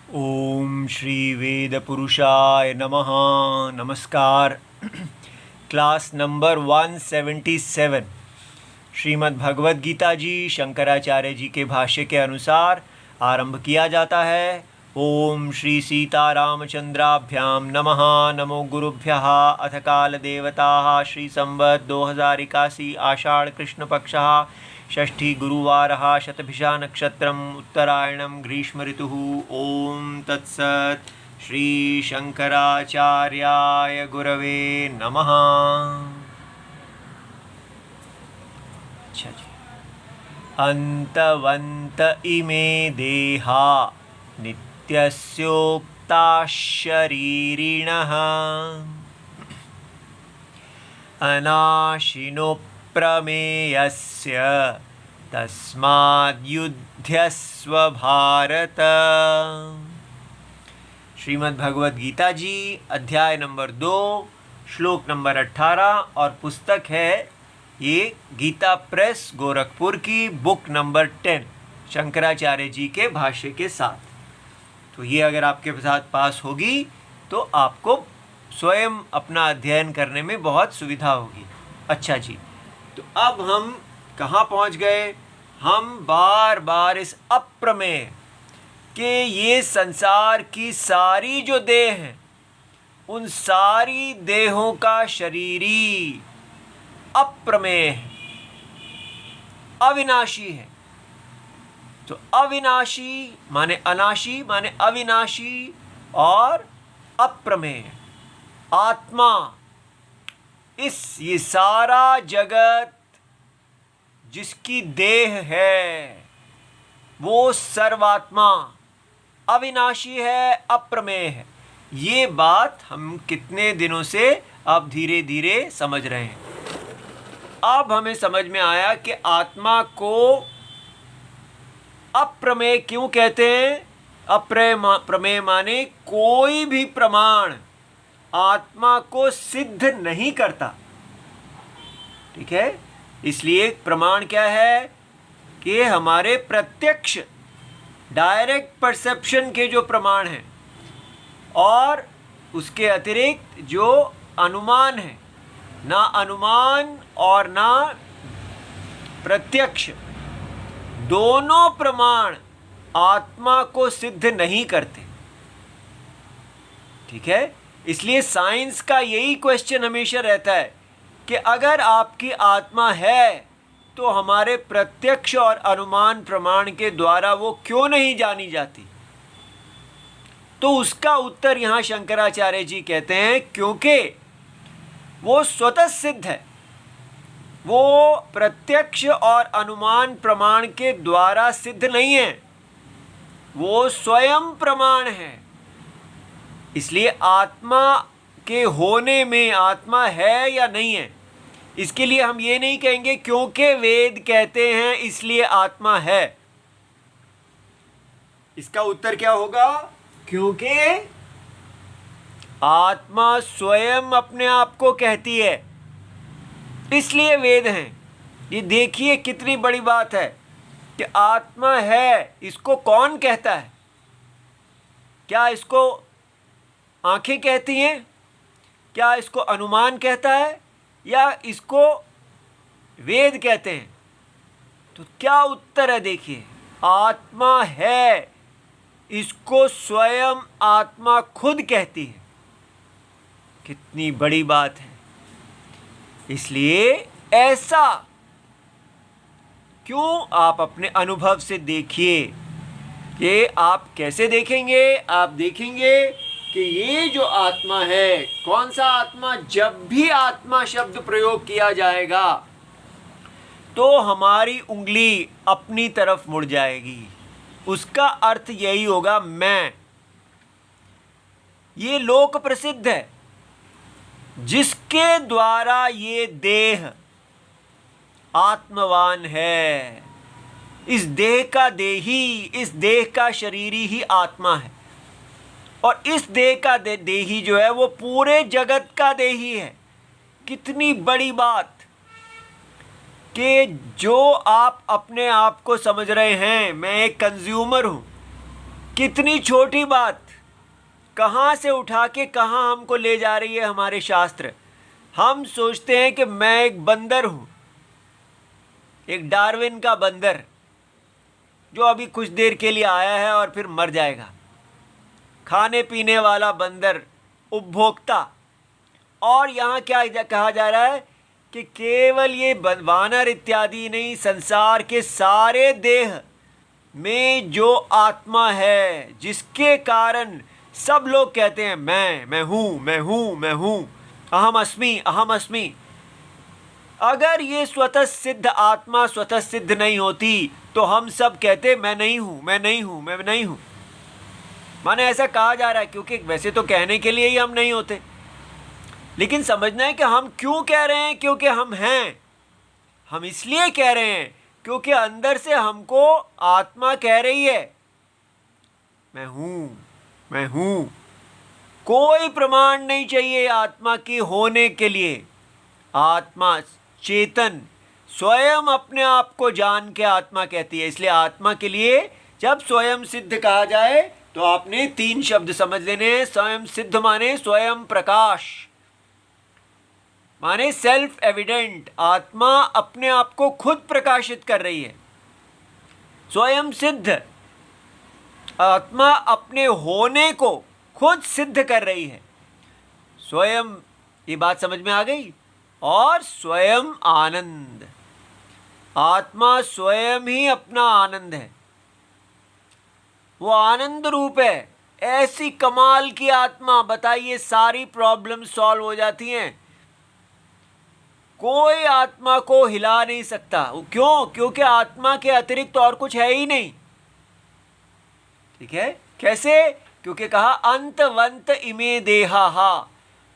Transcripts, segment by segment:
ओम श्री वेद पुरुषाय नमः। नमस्कार। क्लास नंबर 177 श्रीमद् भगवद गीता जी शंकराचार्य जी के भाष्य के अनुसार आरंभ किया जाता है। ओम श्री सीतारामचंद्राभ्याम नमः। नमो गुरुभ्यः। अथ काल देवता श्री संवत् 2081 आषाढ़ कृष्ण पक्षः षष्ठी गुरुवारः शतभिषा नक्षत्रम् उत्तरायणं ग्रीष्म ऋतुः। ओम तत्सत्। श्री शंकराचार्याय गुरवे नमः। अच्छा जी। अंतवंत इमे देहा नित्यस्योक्ता शरीरिणः अनाशिनो प्रमेयस्य तस्माद्युध्यस्व भारत। श्रीमद् भगवद गीता जी अध्याय नंबर 2 श्लोक नंबर 18 और पुस्तक है ये गीता प्रेस गोरखपुर की बुक नंबर 10 शंकराचार्य जी के भाष्य के साथ। तो ये अगर आपके साथ पास होगी तो आपको स्वयं अपना अध्ययन करने में बहुत सुविधा होगी। अच्छा जी, तो अब हम कहाँ पहुँच गए? हम बार बार इस अप्रमेय के ये संसार की सारी जो देह हैं उन सारी देहों का शरीरी अप्रमेय है, अविनाशी है। तो अविनाशी माने अनाशी माने अविनाशी और अप्रमेय आत्मा। ये सारा जगत जिसकी देह है वो सर्वात्मा अविनाशी है, अप्रमेय है। ये बात हम कितने दिनों से अब धीरे धीरे समझ रहे हैं। अब हमें समझ में आया कि आत्मा को अप्रमेय क्यों कहते हैं। अप्रमेय माने कोई भी प्रमाण आत्मा को सिद्ध नहीं करता। ठीक है, इसलिए प्रमाण क्या है कि हमारे प्रत्यक्ष डायरेक्ट परसेप्शन के जो प्रमाण हैं और उसके अतिरिक्त जो अनुमान है, ना अनुमान और ना प्रत्यक्ष, दोनों प्रमाण आत्मा को सिद्ध नहीं करते। ठीक है, इसलिए साइंस का यही क्वेश्चन हमेशा रहता है कि अगर आपकी आत्मा है तो हमारे प्रत्यक्ष और अनुमान प्रमाण के द्वारा वो क्यों नहीं जानी जाती? तो उसका उत्तर यहाँ शंकराचार्य जी कहते हैं क्योंकि वो स्वतः सिद्ध है। वो प्रत्यक्ष और अनुमान प्रमाण के द्वारा सिद्ध नहीं है, वो स्वयं प्रमाण है। इसलिए आत्मा के होने में आत्मा है या नहीं है, इसके लिए हम ये नहीं कहेंगे क्योंकि वेद कहते हैं इसलिए आत्मा है। इसका उत्तर क्या होगा? क्योंकि आत्मा स्वयं अपने आप को कहती है इसलिए वेद हैं। ये देखिए कितनी बड़ी बात है कि आत्मा है, इसको कौन कहता है? क्या इसको आंखें कहती हैं? क्या इसको अनुमान कहता है या इसको वेद कहते हैं? तो क्या उत्तर है? देखिए, आत्मा है, इसको स्वयं आत्मा खुद कहती है। कितनी बड़ी बात है। इसलिए ऐसा क्यों आप अपने अनुभव से देखिए कि आप कैसे देखेंगे? आप देखेंगे कि ये जो आत्मा है, कौन सा आत्मा? जब भी आत्मा शब्द प्रयोग किया जाएगा तो हमारी उंगली अपनी तरफ मुड़ जाएगी। उसका अर्थ यही होगा मैं। ये लोक प्रसिद्ध है जिसके द्वारा ये देह आत्मवान है। इस देह का देही, इस देह का शरीरी ही आत्मा है। और इस देह का देही जो है वो पूरे जगत का देही है। कितनी बड़ी बात कि जो आप अपने आप को समझ रहे हैं मैं एक कंज्यूमर हूँ, कितनी छोटी बात कहाँ से उठा के कहाँ हमको ले जा रही है हमारे शास्त्र। हम सोचते हैं कि मैं एक बंदर हूँ, एक डार्विन का बंदर जो अभी कुछ देर के लिए आया है और फिर मर जाएगा। खाने पीने वाला बंदर, उपभोक्ता। और यहाँ क्या कहा जा रहा है कि केवल ये वानर इत्यादि नहीं, संसार के सारे देह में जो आत्मा है, जिसके कारण सब लोग कहते हैं मैं हूँ, मैं हूँ, मैं हूँ, अहम अस्मि, अहम अस्मि। अगर ये स्वतः सिद्ध आत्मा स्वतः सिद्ध नहीं होती तो हम सब कहते मैं नहीं हूँ, मैं नहीं हूँ, मैं नहीं हूँ। माने ऐसा कहा जा रहा है, क्योंकि वैसे तो कहने के लिए ही हम नहीं होते, लेकिन समझना है कि हम क्यों कह रहे हैं। क्योंकि हम हैं। हम इसलिए कह रहे हैं क्योंकि अंदर से हमको आत्मा कह रही है मैं हूँ, मैं हूँ। कोई प्रमाण नहीं चाहिए आत्मा की होने के लिए। आत्मा चेतन स्वयं अपने आप को जान के आत्मा कहती है। इसलिए आत्मा के लिए जब स्वयं सिद्ध कहा जाए तो आपने 3 शब्द समझ लेने हैं। स्वयं सिद्ध माने स्वयं प्रकाश, माने सेल्फ एविडेंट। आत्मा अपने आप को खुद प्रकाशित कर रही है। स्वयं सिद्ध, आत्मा अपने होने को खुद सिद्ध कर रही है। स्वयं, ये बात समझ में आ गई। और स्वयं आनंद, आत्मा स्वयं ही अपना आनंद है। वो आनंद रूप है। ऐसी कमाल की आत्मा, बताइए सारी प्रॉब्लम सॉल्व हो जाती हैं। कोई आत्मा को हिला नहीं सकता। क्यों? क्योंकि आत्मा के अतिरिक्त तो और कुछ है ही नहीं। ठीक है? कैसे? क्योंकि कहा अंतवंत इमे देहा,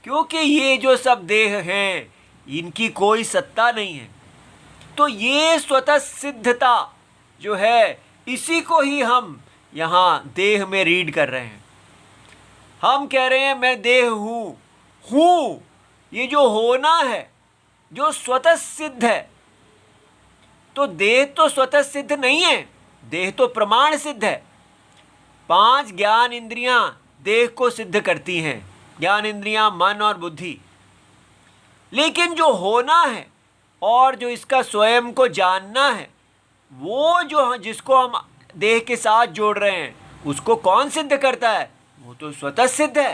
क्योंकि ये जो सब देह हैं इनकी कोई सत्ता नहीं है। तो ये स्वतः सिद्धता जो है, इसी को ही हम यहाँ देह में रीड कर रहे हैं। हम कह रहे हैं मैं देह हूँ। ये जो होना है, जो स्वतः सिद्ध है, तो देह तो स्वतः सिद्ध नहीं है, देह तो प्रमाण सिद्ध है। 5 ज्ञान इंद्रियां देह को सिद्ध करती हैं, ज्ञान इंद्रियां, मन और बुद्धि। लेकिन जो होना है और जो इसका स्वयं को जानना है, वो जो जिसको हम देह के साथ जोड़ रहे हैं, उसको कौन सिद्ध करता है? वो तो स्वतः सिद्ध है।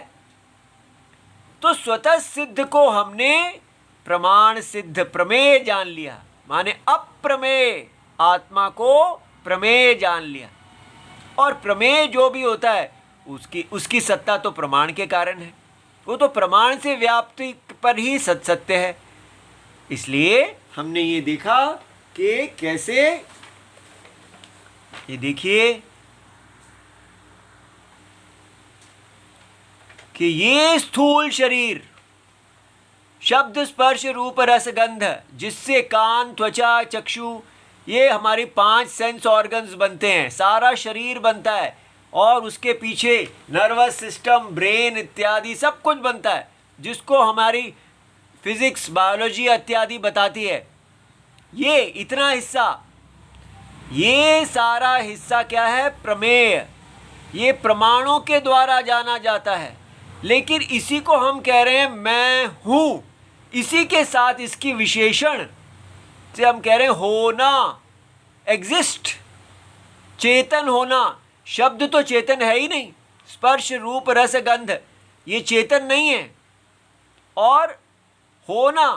तो स्वतः सिद्ध को हमने प्रमाण सिद्ध, प्रमेय जान लिया। माने अप्रमेय आत्मा को प्रमेय जान लिया। और प्रमेय जो भी होता है उसकी सत्ता तो प्रमाण के कारण है। वो तो प्रमाण से व्याप्ति पर ही सत्य है। इसलिए हमने ये देखा कि कैसे, ये देखिए कि ये स्थूल शरीर, शब्द स्पर्श रूप रस गंध, जिससे कान, त्वचा, चक्षु, ये हमारी 5 सेंस ऑर्गन्स बनते हैं, सारा शरीर बनता है। और उसके पीछे नर्वस सिस्टम, ब्रेन इत्यादि सब कुछ बनता है, जिसको हमारी फिजिक्स, बायोलॉजी इत्यादि बताती है। ये इतना हिस्सा, ये सारा हिस्सा क्या है? प्रमेय। ये प्रमाणों के द्वारा जाना जाता है। लेकिन इसी को हम कह रहे हैं मैं हूँ। इसी के साथ इसकी विशेषण से हम कह रहे हैं होना, एग्जिस्ट, चेतन होना। शब्द तो चेतन है ही नहीं। स्पर्श रूप रस गंध ये चेतन नहीं है। और होना,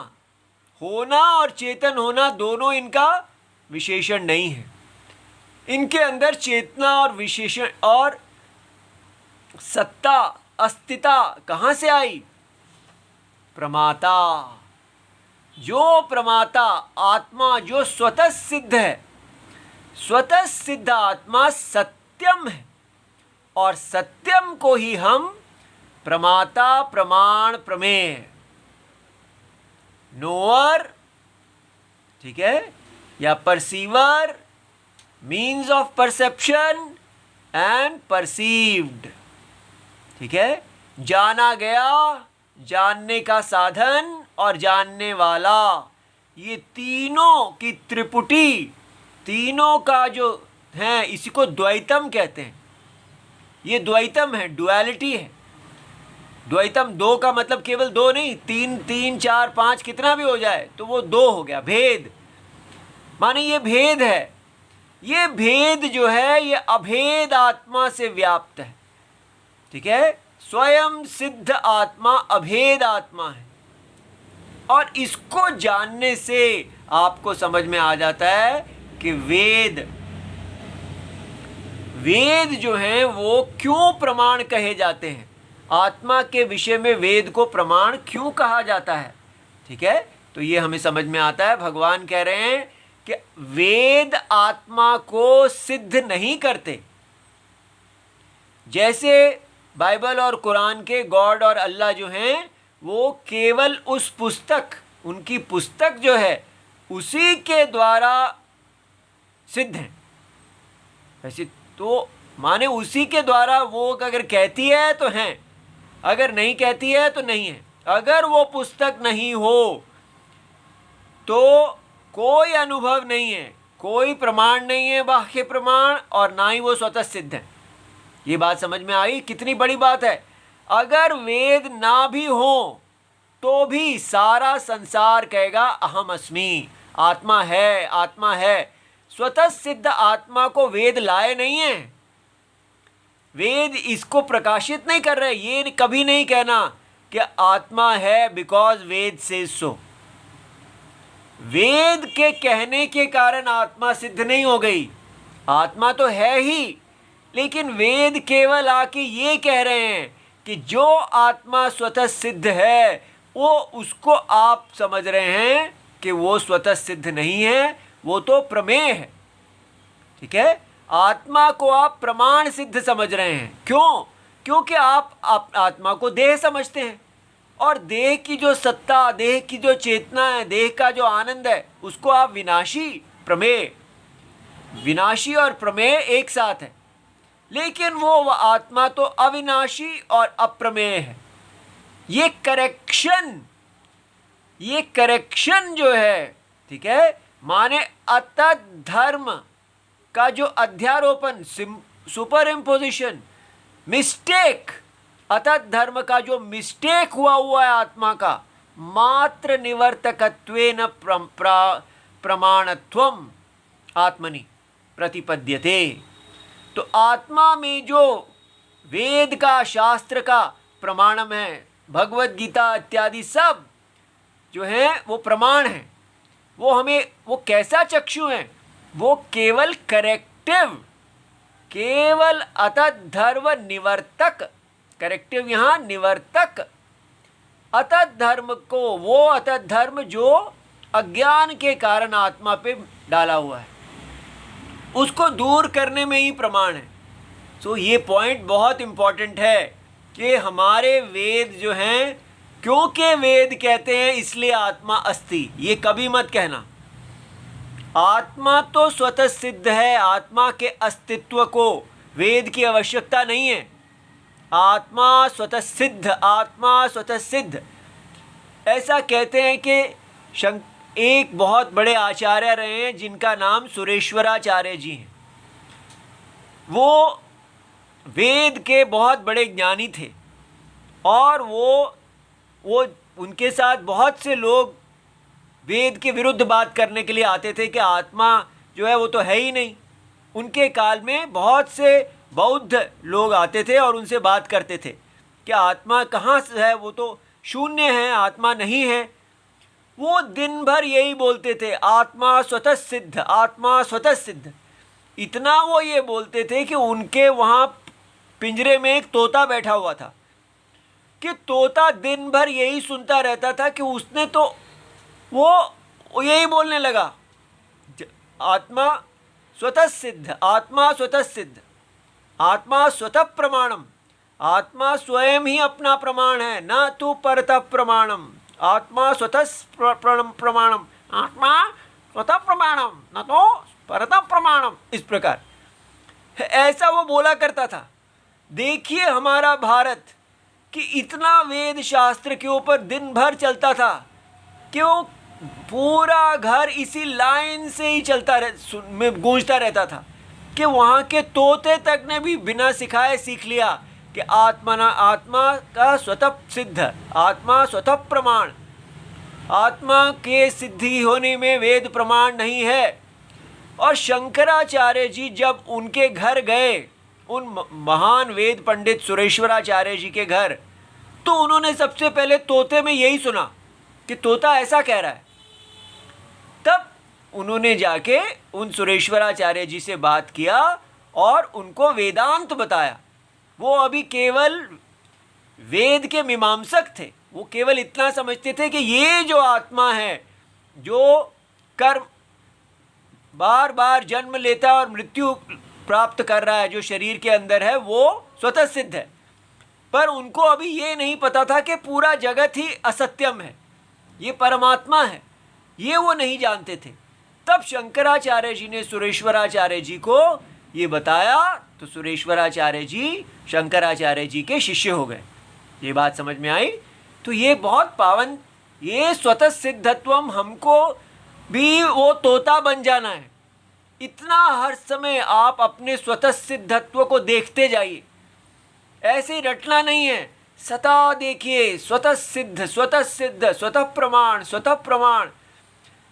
होना और चेतन होना दोनों इनका विशेषण नहीं है। इनके अंदर चेतना और विशेषण और सत्ता, अस्तित्व कहाँ से आई? प्रमाता। जो प्रमाता आत्मा जो स्वतः सिद्ध है, स्वतः सिद्ध आत्मा सत्यम है। और सत्यम को ही हम प्रमाता, प्रमाण, प्रमेय, नोअर, ठीक है, या perceiver, means of perception and perceived, ठीक है, जाना गया, जानने का साधन और जानने वाला, ये तीनों की त्रिपुटी, तीनों का जो है, इसी को द्वैतम कहते हैं। ये द्वैतम है, डुअलिटी है। द्वैतम दो का मतलब केवल दो नहीं, तीन, तीन, चार, पांच, कितना भी हो जाए तो वो दो हो गया, भेद। माने ये भेद है। ये भेद जो है ये अभेद आत्मा से व्याप्त है। ठीक है, स्वयं सिद्ध आत्मा अभेद आत्मा है। और इसको जानने से आपको समझ में आ जाता है कि वेद जो हैं वो क्यों प्रमाण कहे जाते हैं, आत्मा के विषय में वेद को प्रमाण क्यों कहा जाता है। ठीक है, तो ये हमें समझ में आता है। भगवान कह रहे हैं कि वेद आत्मा को सिद्ध नहीं करते। जैसे बाइबल और कुरान के गॉड और अल्लाह जो हैं वो केवल उस पुस्तक, उनकी पुस्तक जो है उसी के द्वारा सिद्ध हैं। वैसे तो माने उसी के द्वारा वो अगर कहती है तो हैं, अगर नहीं कहती है तो नहीं है। अगर वो पुस्तक नहीं हो तो कोई अनुभव नहीं है, कोई प्रमाण नहीं है, बाह्य प्रमाण, और ना ही वो स्वतः सिद्ध है। ये बात समझ में आई? कितनी बड़ी बात है। अगर वेद ना भी हो तो भी सारा संसार कहेगा अहम अस्मि, आत्मा है, आत्मा है। स्वतः सिद्ध आत्मा को वेद लाए नहीं है, वेद इसको प्रकाशित नहीं कर रहे। ये कभी नहीं कहना कि आत्मा है बिकॉज वेद से सो। वेद के कहने के कारण आत्मा सिद्ध नहीं हो गई, आत्मा तो है ही, लेकिन वेद केवल आके ये कह रहे हैं कि जो आत्मा स्वतः सिद्ध है वो, उसको आप समझ रहे हैं कि वो स्वतः सिद्ध नहीं है, वो तो प्रमेय है। ठीक है, आत्मा को आप प्रमाण सिद्ध समझ रहे हैं। क्यों? क्योंकि आप आत्मा को देह समझते हैं, और देह की जो सत्ता, देह की जो चेतना है, देह का जो आनंद है, उसको आप विनाशी, प्रमेय, विनाशी और प्रमेय एक साथ है। लेकिन वो आत्मा तो अविनाशी और अप्रमेय है। ये करेक्शन जो है, ठीक है, माने अतत धर्म का जो अध्यारोपण, सुपर इम्पोजिशन, मिस्टेक, अतत धर्म का जो मिस्टेक हुआ है आत्मा का, मात्र निवर्तकत्वेन प्रमाणत्वम आत्मनि प्रतिपद्यते। तो आत्मा में जो वेद का, शास्त्र का प्रमाणम है, भगवत गीता इत्यादि सब जो है वो प्रमाण है। वो हमें, वो कैसा चक्षु है, वो केवल करेक्टिव, केवल अतत धर्म निवर्तक, करेक्टिव यहाँ निवर्तक, अतत धर्म को, वो अतत धर्म जो अज्ञान के कारण आत्मा पे डाला हुआ है, उसको दूर करने में ही प्रमाण है। सो ये पॉइंट बहुत इम्पॉर्टेंट है कि हमारे वेद जो हैं, क्योंकि वेद कहते हैं इसलिए आत्मा अस्ति, ये कभी मत कहना। आत्मा तो स्वतः सिद्ध है, आत्मा के अस्तित्व को वेद की आवश्यकता नहीं है। आत्मा स्वतः सिद्ध, आत्मा स्वतः सिद्ध। ऐसा कहते हैं कि एक बहुत बड़े आचार्य रहे हैं जिनका नाम सुरेश्वराचार्य जी हैं। वो वेद के बहुत बड़े ज्ञानी थे, और वो उनके साथ बहुत से लोग वेद के विरुद्ध बात करने के लिए आते थे कि आत्मा जो है वो तो है ही नहीं। उनके काल में बहुत से बौद्ध लोग आते थे और उनसे बात करते थे कि आत्मा कहाँ से है, वो तो शून्य है, आत्मा नहीं है। वो दिन भर यही बोलते थे, आत्मा स्वतः सिद्ध, आत्मा स्वतः सिद्ध। इतना वो ये बोलते थे कि उनके वहाँ पिंजरे में एक तोता बैठा हुआ था, कि तोता दिन भर यही सुनता रहता था कि उसने तो वो यही बोलने लगा, आत्मा स्वतः सिद्ध, आत्मा स्वतः सिद्ध, आत्मा स्वतः प्रमाणम, आत्मा स्वयं ही अपना प्रमाण है, न तो परतः प्रमाणम, आत्मा स्वतः प्रमाणम, आत्मा स्वतः प्रमाणम, न तो परतः प्रमाणम। इस प्रकार ऐसा वो बोला करता था। देखिए हमारा भारत कि इतना वेद शास्त्र के ऊपर दिन भर चलता था कि वो पूरा घर इसी लाइन से ही चलता में गूंजता रहता था कि वहाँ के तोते तक ने भी बिना सिखाए सीख लिया कि आत्मा का स्वतः सिद्ध, आत्मा स्वतः प्रमाण, आत्मा के सिद्धि होने में वेद प्रमाण नहीं है। और शंकराचार्य जी जब उनके घर गए, उन महान वेद पंडित सुरेश्वराचार्य जी के घर, तो उन्होंने सबसे पहले तोते में यही सुना कि तोता ऐसा कह रहा है। तब उन्होंने जाके उन सुरेश्वराचार्य जी से बात किया और उनको वेदांत बताया। वो अभी केवल वेद के मीमांसक थे, वो केवल इतना समझते थे कि ये जो आत्मा है, जो कर्म बार बार जन्म लेता है और मृत्यु प्राप्त कर रहा है, जो शरीर के अंदर है, वो स्वतः सिद्ध है। पर उनको अभी ये नहीं पता था कि पूरा जगत ही असत्यम है, ये परमात्मा है, ये वो नहीं जानते थे। तब शंकराचार्य जी ने सुरेश्वराचार्य जी को ये बताया, तो सुरेश्वराचार्य जी शंकराचार्य जी के शिष्य हो गए। ये बात समझ में आई? तो ये बहुत पावन, ये स्वतः सिद्धत्वम हमको भी वो तोता बन जाना है। इतना हर समय आप अपने स्वतः सिद्धत्व को देखते जाइए, ऐसे ही रटना नहीं है, सदा देखिए स्वतः सिद्ध, स्वतः सिद्ध, स्वतः प्रमाण, स्वतः प्रमाण।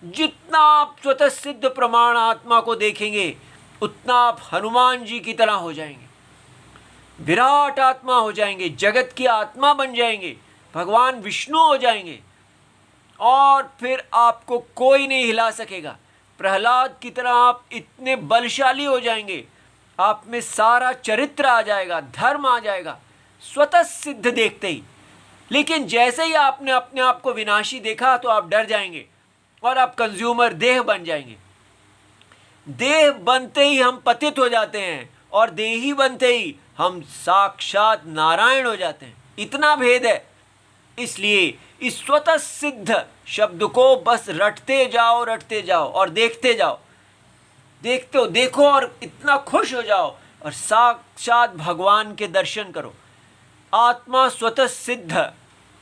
जितना आप स्वतः सिद्ध प्रमाण आत्मा को देखेंगे, उतना आप हनुमान जी की तरह हो जाएंगे, विराट आत्मा हो जाएंगे, जगत की आत्मा बन जाएंगे, भगवान विष्णु हो जाएंगे, और फिर आपको कोई नहीं हिला सकेगा। प्रहलाद की तरह आप इतने बलशाली हो जाएंगे, आप में सारा चरित्र आ जाएगा, धर्म आ जाएगा, स्वतः सिद्ध देखते ही। लेकिन जैसे ही आपने अपने आप को विनाशी देखा तो आप डर जाएंगे और आप कंज्यूमर देह बन जाएंगे। देह बनते ही हम पतित हो जाते हैं, और देही बनते ही हम साक्षात नारायण हो जाते हैं। इतना भेद है। इसलिए इस स्वतः सिद्ध शब्द को बस रटते जाओ और देखते जाओ, देखते हो, देखो और इतना खुश हो जाओ और साक्षात भगवान के दर्शन करो। आत्मा स्वतः सिद्ध,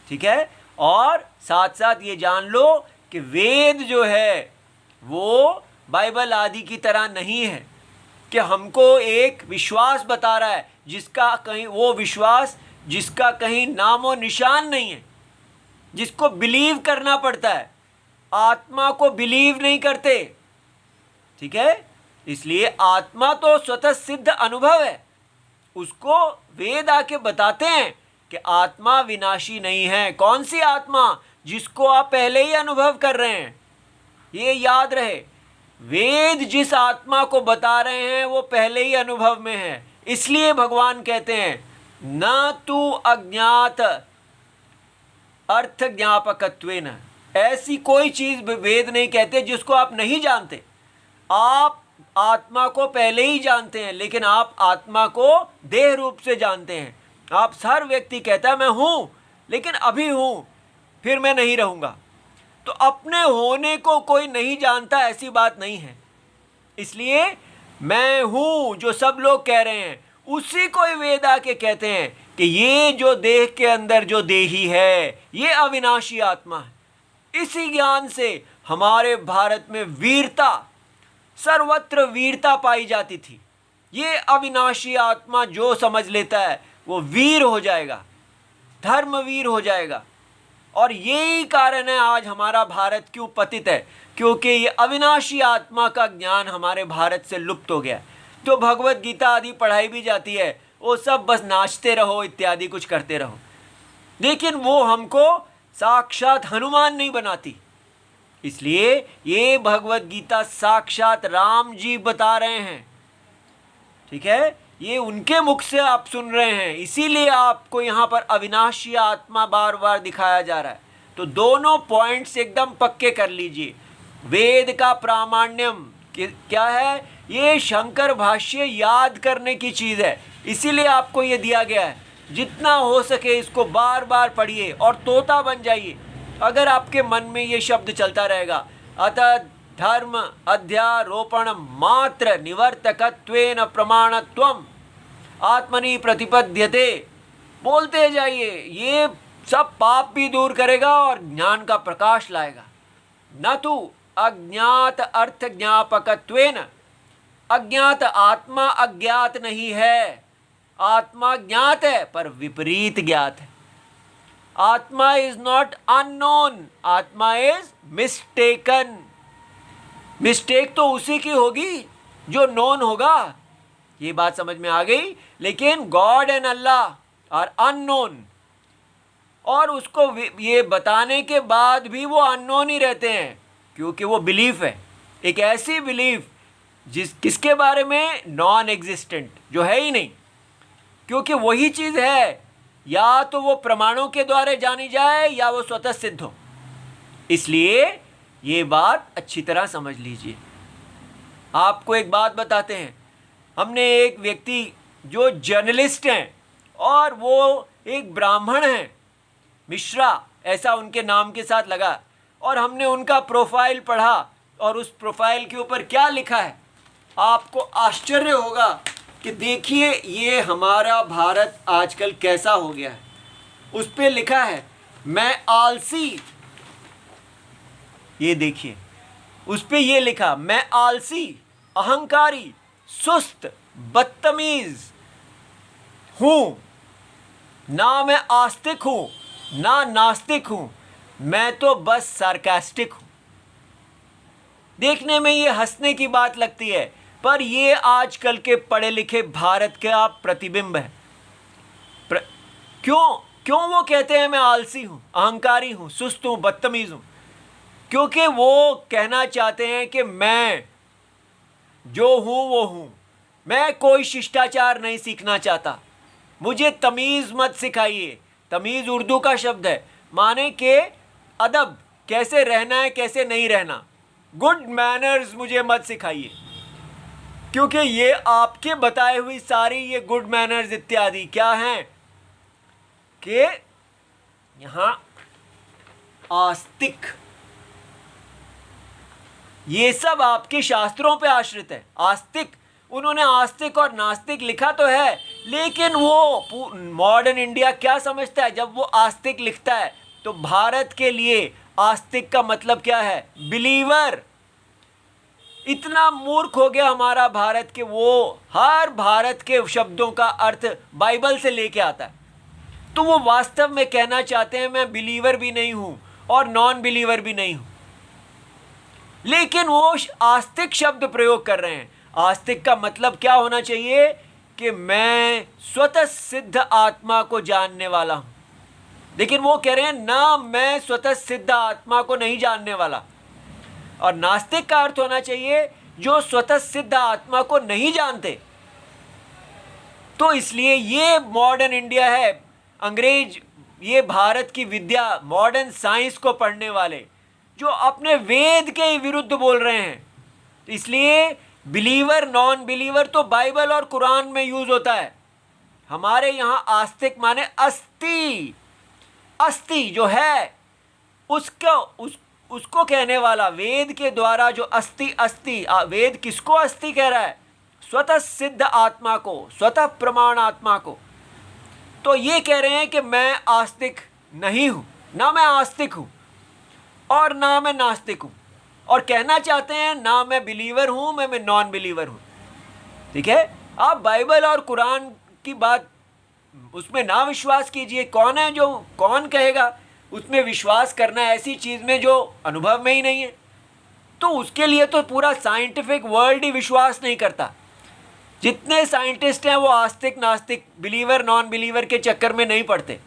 ठीक है। और साथ साथ ये जान लो कि वेद जो है वो बाइबल आदि की तरह नहीं है कि हमको एक विश्वास बता रहा है, जिसका कहीं वो विश्वास जिसका कहीं नामो निशान नहीं है, जिसको बिलीव करना पड़ता है। आत्मा को बिलीव नहीं करते, ठीक है। इसलिए आत्मा तो स्वतः सिद्ध अनुभव है, उसको वेद आके बताते हैं कि आत्मा विनाशी नहीं है। कौन सी आत्मा? जिसको आप पहले ही अनुभव कर रहे हैं। ये याद रहे, वेद जिस आत्मा को बता रहे हैं वो पहले ही अनुभव में है। इसलिए भगवान कहते हैं न तू अज्ञात अर्थ ज्ञापकत्वेन। ऐसी कोई चीज वेद नहीं कहते जिसको आप नहीं जानते। आप आत्मा को पहले ही जानते हैं, लेकिन आप आत्मा को देह रूप से जानते हैं। आप हर व्यक्ति कहता है मैं हूं, लेकिन अभी हूं, फिर मैं नहीं रहूंगा। तो अपने होने को कोई नहीं जानता, ऐसी बात नहीं है। इसलिए मैं हूं जो सब लोग कह रहे हैं, उसी को वेद आके कहते हैं कि ये जो देह के अंदर जो देही है ये अविनाशी आत्मा है। इसी ज्ञान से हमारे भारत में वीरता, सर्वत्र वीरता पाई जाती थी। ये अविनाशी आत्मा जो समझ लेता है वो वीर हो जाएगा, धर्मवीर हो जाएगा। और यही कारण है आज हमारा भारत क्यों पतित है, क्योंकि ये अविनाशी आत्मा का ज्ञान हमारे भारत से लुप्त हो गया। तो भगवत गीता आदि पढ़ाई भी जाती है, वो सब बस नाचते रहो इत्यादि कुछ करते रहो, लेकिन वो हमको साक्षात हनुमान नहीं बनाती। इसलिए ये भगवत गीता साक्षात राम जी बता रहे हैं, ठीक है। ये उनके मुख से आप सुन रहे हैं, इसीलिए आपको यहाँ पर अविनाशी आत्मा बार बार दिखाया जा रहा है। तो दोनों पॉइंट्स एकदम पक्के कर लीजिए। वेद का प्रामाण्यम क्या है? ये शंकर भाष्य याद करने की चीज़ है, इसीलिए आपको ये दिया गया है। जितना हो सके इसको बार बार पढ़िए और तोता बन जाइए। अगर आपके मन में ये शब्द चलता रहेगा, अतः धर्म अध्यारोपण मात्र निवर्तकत्वेन प्रमाणत्वम आत्मनि प्रतिपद्यते, बोलते जाइए। ये सब पाप भी दूर करेगा और ज्ञान का प्रकाश लाएगा। न तो अज्ञात अर्थ ज्ञापकत्वेन, अज्ञात आत्मा अज्ञात नहीं है, आत्मा ज्ञात है पर विपरीत ज्ञात है। आत्मा इज नॉट अननोन, आत्मा इज मिस्टेकन। मिस्टेक तो उसी की होगी जो नोन होगा, ये बात समझ में आ गई। लेकिन God and Allah are unknown, और उसको ये बताने के बाद भी वो अननोन ही रहते हैं, क्योंकि वो बिलीफ है, एक ऐसी बिलीफ किसके बारे में, नॉन एग्जिस्टेंट, जो है ही नहीं। क्योंकि वही चीज़ है, या तो वो प्रमाणों के द्वारा जानी जाए या वो स्वतः सिद्ध हो। इसलिए ये बात अच्छी तरह समझ लीजिए। आपको एक बात बताते हैं, हमने एक व्यक्ति जो जर्नलिस्ट हैं और वो एक ब्राह्मण हैं, मिश्रा ऐसा उनके नाम के साथ लगा, और हमने उनका प्रोफाइल पढ़ा, और उस प्रोफाइल के ऊपर क्या लिखा है आपको आश्चर्य होगा कि देखिए ये हमारा भारत आजकल कैसा हो गया है। उस पे लिखा है मैं आलसी, ये देखिए उस पे ये लिखा मैं आलसी, अहंकारी, सुस्त, बदतमीज हूँ, ना मैं आस्तिक हूँ ना नास्तिक हूँ, मैं तो बस सार्कास्टिक हूँ। देखने में ये हंसने की बात लगती है, पर ये आजकल के पढ़े लिखे भारत के आप प्रतिबिंब है। क्यों वो कहते हैं मैं आलसी हूँ, अहंकारी हूँ, सुस्त हूँ, बदतमीज हूँ? क्योंकि वो कहना चाहते हैं कि मैं जो हूँ वो हूँ, मैं कोई शिष्टाचार नहीं सीखना चाहता, मुझे तमीज़ मत सिखाइए। तमीज़ उर्दू का शब्द है, माने कि अदब, कैसे रहना है कैसे नहीं रहना, गुड मैनर्स मुझे मत सिखाइए। क्योंकि ये आपके बताए हुई सारी ये गुड मैनर्स इत्यादि क्या हैं कि यहाँ आस्तिक, ये सब आपके शास्त्रों पे आश्रित है। आस्तिक, उन्होंने आस्तिक और नास्तिक लिखा तो है, लेकिन वो मॉडर्न इंडिया क्या समझता है जब वो आस्तिक लिखता है? तो भारत के लिए आस्तिक का मतलब क्या है? बिलीवर। इतना मूर्ख हो गया हमारा भारत के वो हर भारत के शब्दों का अर्थ बाइबल से लेके आता है। तो वो वास्तव में कहना चाहते हैं मैं बिलीवर भी नहीं हूँ और नॉन बिलीवर भी नहीं हूँ, लेकिन वो आस्तिक शब्द प्रयोग कर रहे हैं। आस्तिक का मतलब क्या होना चाहिए कि मैं स्वतः सिद्ध आत्मा को जानने वाला हूँ, लेकिन वो कह रहे हैं ना, मैं स्वतः सिद्ध आत्मा को नहीं जानने वाला। और नास्तिक का अर्थ होना चाहिए जो स्वतः सिद्ध आत्मा को नहीं जानते। तो इसलिए ये मॉडर्न इंडिया है, अंग्रेज ये भारत की विद्या, मॉडर्न साइंस को पढ़ने वाले जो अपने वेद के विरुद्ध बोल रहे हैं। इसलिए बिलीवर नॉन बिलीवर तो बाइबल और कुरान में यूज होता है। हमारे यहाँ आस्तिक माने अस्थि, अस्थि जो है उसको कहने वाला, वेद के द्वारा जो अस्थि अस्थि, वेद किसको अस्थि कह रहा है? स्वतः सिद्ध आत्मा को, स्वतः प्रमाण आत्मा को। तो ये कह रहे हैं कि मैं आस्तिक नहीं हूँ, ना मैं आस्तिक हूँ और ना मैं नास्तिक हूँ, और कहना चाहते हैं ना मैं बिलीवर हूँ मैं नॉन बिलीवर हूँ। ठीक है, आप बाइबल और कुरान की बात उसमें ना विश्वास कीजिए। कौन है जो, कौन कहेगा उसमें विश्वास करना ऐसी चीज़ में जो अनुभव में ही नहीं है? तो उसके लिए तो पूरा साइंटिफिक वर्ल्ड ही विश्वास नहीं करता। जितने साइंटिस्ट हैं वो आस्तिक नास्तिक, बिलीवर नॉन बिलीवर के चक्कर में नहीं पड़ते,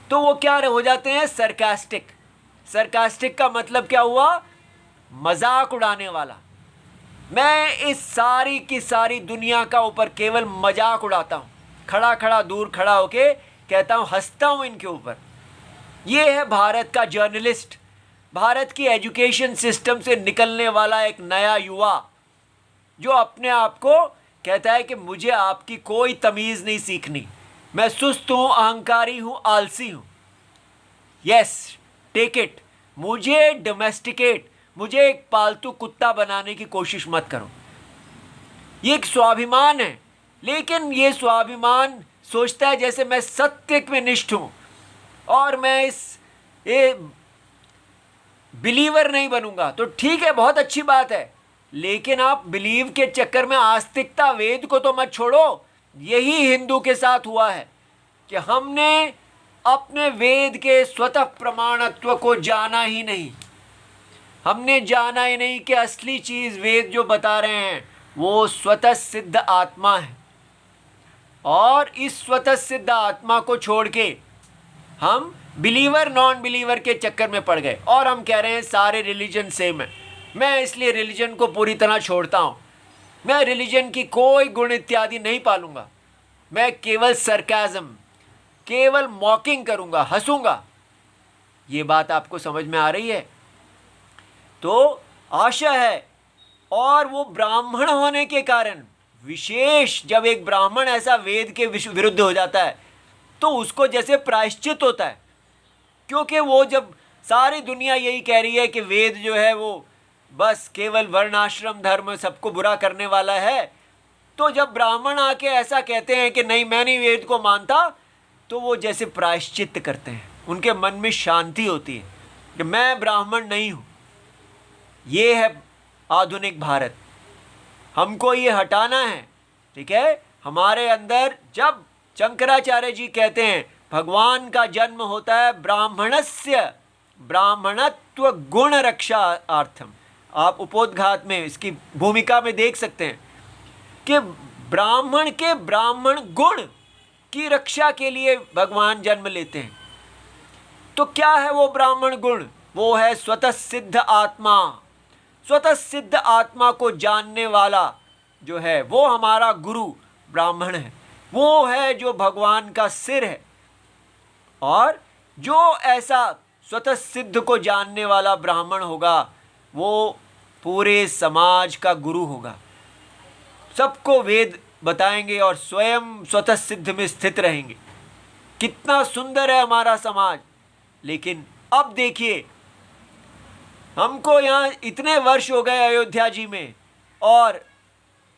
तो वो क्या हो जाते हैं? सरकास्टिक। सरकास्टिक का मतलब क्या हुआ? मजाक उड़ाने वाला। मैं इस सारी की सारी दुनिया का ऊपर केवल मजाक उड़ाता हूँ, खड़ा खड़ा दूर खड़ा होके कहता हूँ, हंसता हूँ इनके ऊपर। ये है भारत का जर्नलिस्ट, भारत की एजुकेशन सिस्टम से निकलने वाला एक नया युवा जो अपने आप को कहता है कि मुझे आपकी कोई तमीज़ नहीं सीखनी, मैं सुस्त हूँ, अहंकारी हूँ, आलसी हूँ। यस, टेक इट, मुझे डोमेस्टिकेट, मुझे एक पालतू कुत्ता बनाने की कोशिश मत करो। ये एक स्वाभिमान है, लेकिन ये स्वाभिमान सोचता है जैसे मैं सत्य में निष्ठ हूँ और मैं ये बिलीवर नहीं बनूंगा। तो ठीक है, बहुत अच्छी बात है, लेकिन आप बिलीव के चक्कर में आस्तिकता, वेद को तो मत छोड़ो। यही हिंदू के साथ हुआ है कि हमने अपने वेद के स्वतः प्रमाणत्व को जाना ही नहीं। हमने जाना ही नहीं कि असली चीज़ वेद जो बता रहे हैं वो स्वतः सिद्ध आत्मा है। और इस स्वतः सिद्ध आत्मा को छोड़ के हम बिलीवर नॉन बिलीवर के चक्कर में पड़ गए और हम कह रहे हैं सारे रिलीजन सेम है। मैं इसलिए रिलीजन को पूरी तरह छोड़ता हूँ। मैं रिलीजन की कोई गुण इत्यादि नहीं पालूंगा। मैं केवल सरकाज़म, केवल मॉकिंग करूँगा, हंसूंगा। ये बात आपको समझ में आ रही है? तो आशा है। और वो ब्राह्मण होने के कारण, विशेष जब एक ब्राह्मण ऐसा वेद के विरुद्ध हो जाता है तो उसको जैसे प्रायश्चित होता है, क्योंकि वो जब सारी दुनिया यही कह रही है कि वेद जो है वो बस केवल वर्णाश्रम धर्म सबको बुरा करने वाला है, तो जब ब्राह्मण आके ऐसा कहते हैं कि नहीं मैं नहीं वेद को मानता, तो वो जैसे प्रायश्चित करते हैं। उनके मन में शांति होती है कि मैं ब्राह्मण नहीं हूँ। ये है आधुनिक भारत। हमको ये हटाना है। ठीक है, हमारे अंदर जब शंकराचार्य जी कहते हैं भगवान का जन्म होता है ब्राह्मणस्य ब्राह्मणत्व गुण रक्षार्थम, आप उपोद्घात में इसकी भूमिका में देख सकते हैं कि ब्राह्मण के ब्राह्मण गुण की रक्षा के लिए भगवान जन्म लेते हैं। तो क्या है वो ब्राह्मण गुण? वो है स्वतः सिद्ध आत्मा। स्वतः सिद्ध आत्मा को जानने वाला जो है वो हमारा गुरु ब्राह्मण है। वो है जो भगवान का सिर है। और जो ऐसा स्वतः सिद्ध को जानने वाला ब्राह्मण होगा वो पूरे समाज का गुरु होगा। सबको वेद बताएंगे और स्वयं स्वतः सिद्ध में स्थित रहेंगे। कितना सुंदर है हमारा समाज। लेकिन अब देखिए, हमको यहाँ इतने वर्ष हो गए अयोध्या जी में, और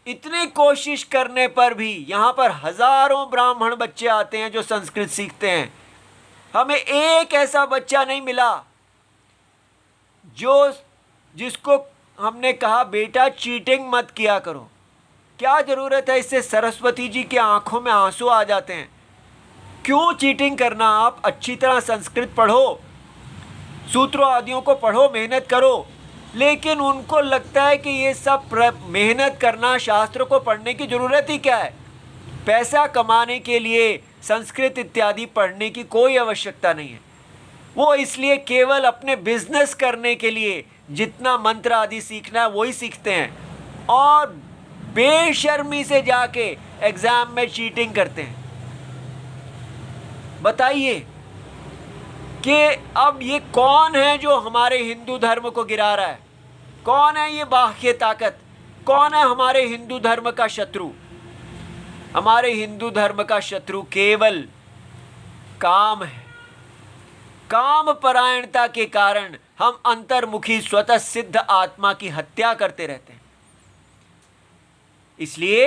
इतनी कोशिश करने पर भी यहाँ पर हजारों ब्राह्मण बच्चे आते हैं जो संस्कृत सीखते हैं। हमें एक ऐसा बच्चा नहीं मिला जिसको हमने कहा बेटा चीटिंग मत किया करो। क्या ज़रूरत है? इससे सरस्वती जी की आंखों में आंसू आ जाते हैं। क्यों चीटिंग करना? आप अच्छी तरह संस्कृत पढ़ो, सूत्रों आदियों को पढ़ो, मेहनत करो। लेकिन उनको लगता है कि ये सब मेहनत करना, शास्त्र को पढ़ने की ज़रूरत ही क्या है? पैसा कमाने के लिए संस्कृत इत्यादि पढ़ने की कोई आवश्यकता नहीं है। वो इसलिए केवल अपने बिजनेस करने के लिए जितना मंत्र आदि सीखना है वही सीखते हैं और बेशर्मी से जाके एग्ज़ाम में चीटिंग करते हैं। बताइए कि अब ये कौन है जो हमारे हिंदू धर्म को गिरा रहा है? कौन है ये बाह्य ताकत? कौन है हमारे हिंदू धर्म का शत्रु? हमारे हिंदू धर्म का शत्रु केवल काम है। काम परायणता के कारण हम अंतर्मुखी स्वतः सिद्ध आत्मा की हत्या करते रहते हैं। इसलिए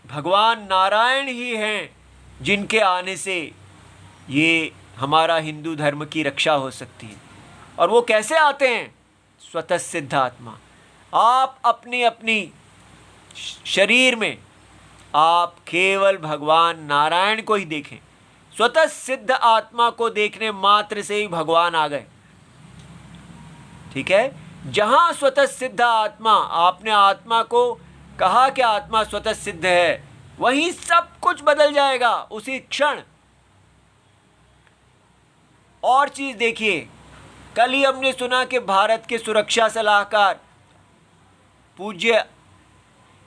भगवान नारायण ही हैं जिनके आने से ये हमारा हिंदू धर्म की रक्षा हो सकती है। और वो कैसे आते हैं? स्वतः सिद्ध आत्मा। आप अपनी अपनी शरीर में आप केवल भगवान नारायण को ही देखें। स्वतः सिद्ध आत्मा को देखने मात्र से ही भगवान आ गए। ठीक है, जहां स्वतः सिद्ध आत्मा, आपने आत्मा को कहा कि आत्मा स्वतः सिद्ध है, वहीं सब कुछ बदल जाएगा उसी क्षण। और चीज देखिए, कल ही हमने सुना कि भारत के सुरक्षा सलाहकार पूज्य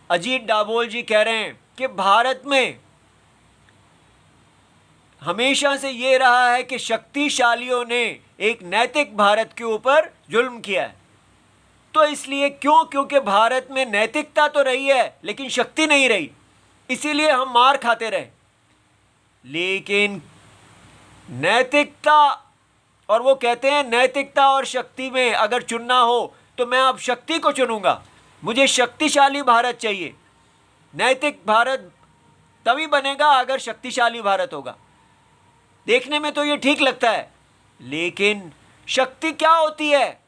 अजीत डाबोल जी कह रहे हैं कि भारत में हमेशा से ये रहा है कि शक्तिशालियों ने एक नैतिक भारत के ऊपर जुल्म किया है। तो इसलिए क्योंकि भारत में नैतिकता तो रही है लेकिन शक्ति नहीं रही, इसीलिए हम मार खाते रहे। लेकिन नैतिकता, और वो कहते हैं नैतिकता और शक्ति में अगर चुनना हो तो मैं अब शक्ति को चुनूंगा। मुझे शक्तिशाली भारत चाहिए। नैतिक भारत तभी बनेगा अगर शक्तिशाली भारत होगा। देखने में तो ये ठीक लगता है, लेकिन शक्ति क्या होती है?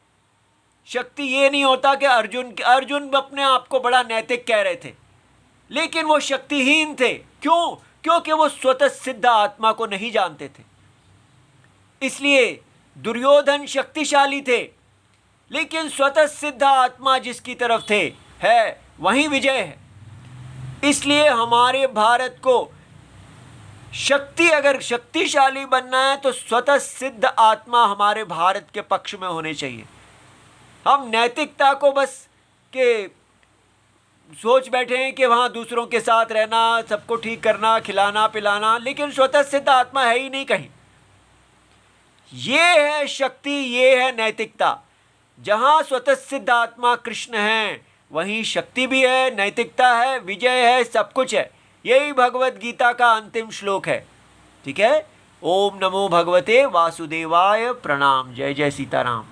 शक्ति ये नहीं होता कि अर्जुन अपने आप को बड़ा नैतिक कह रहे थे, लेकिन वो शक्तिहीन थे। क्यों? क्योंकि वो स्वतः सिद्ध आत्मा को नहीं जानते थे। इसलिए दुर्योधन शक्तिशाली थे, लेकिन स्वतः सिद्ध आत्मा जिसकी तरफ थे है वही विजय है। इसलिए हमारे भारत को अगर शक्तिशाली बनना है तो स्वतः सिद्ध आत्मा हमारे भारत के पक्ष में होने चाहिए। हम नैतिकता को बस के सोच बैठे हैं कि वहाँ दूसरों के साथ रहना, सबको ठीक करना, खिलाना पिलाना, लेकिन स्वतः सिद्ध आत्मा है ही नहीं कहीं। ये है शक्ति, ये है नैतिकता। जहाँ स्वतः सिद्ध आत्मा कृष्ण है वहीं शक्ति भी है, नैतिकता है, विजय है, सब कुछ है। यही भगवत गीता का अंतिम श्लोक है। ठीक है। ओम नमो भगवते वासुदेवाय। प्रणाम। जय जय सीताराम।